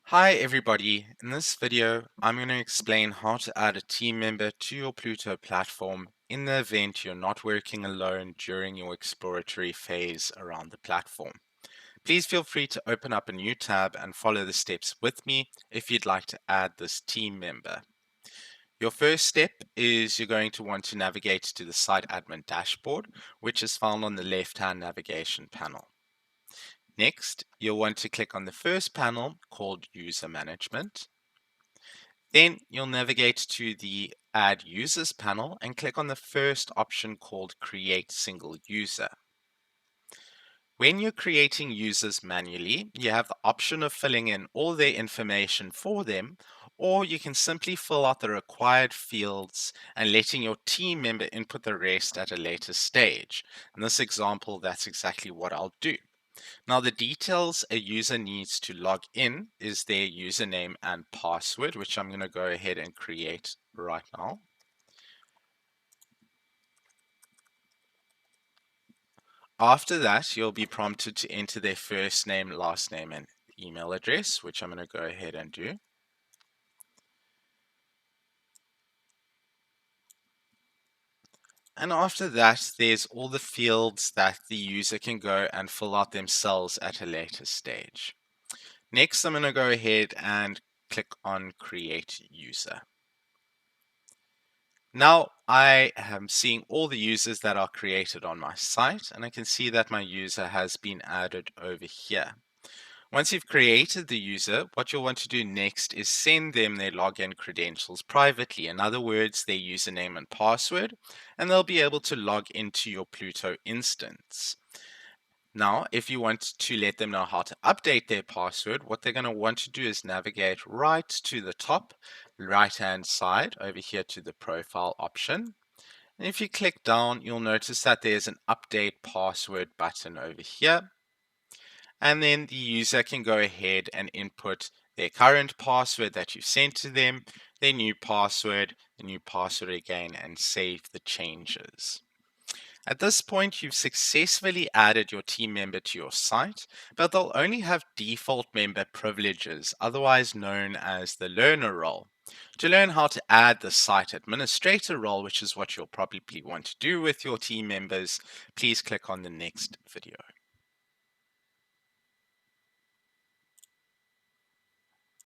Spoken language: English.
Hi everybody, in this video I'm going to explain how to add a team member to your Pluto platform in the event you're not working alone during your exploratory phase around the platform. Please feel free to open up a new tab and follow the steps with me if you'd like to add this team member. Your first step is you're going to want to navigate to the site admin dashboard, which is found on the left-hand navigation panel. Next, you'll want to click on the first panel called User Management. Then you'll navigate to the Add Users panel and click on the first option called Create Single User. When you're creating users manually, you have the option of filling in all their information for them, or you can simply fill out the required fields and letting your team member input the rest at a later stage. In this example, that's exactly what I'll do. Now, the details a user needs to log in is their username and password, which I'm going to go ahead and create right now. After that, you'll be prompted to enter their first name, last name, and email address, which I'm going to go ahead and do. And after that, there's all the fields that the user can go and fill out themselves at a later stage. Next, I'm going to go ahead and click on Create User. Now I am seeing all the users that are created on my site, and I can see that my user has been added over here. Once you've created the user, what you'll want to do next is send them their login credentials privately. In other words, their username and password, and they'll be able to log into your Pluto instance. Now, if you want to let them know how to update their password, what they're going to want to do is navigate right to the top right-hand side over here to the profile option. And if you click down, you'll notice that there's an update password button over here. And then the user can go ahead and input their current password that you sent to them, their new password, the new password again, and save the changes. At this point, you've successfully added your team member to your site, but they'll only have default member privileges, otherwise known as the learner role. To learn how to add the site administrator role, which is what you'll probably want to do with your team members, please click on the next video.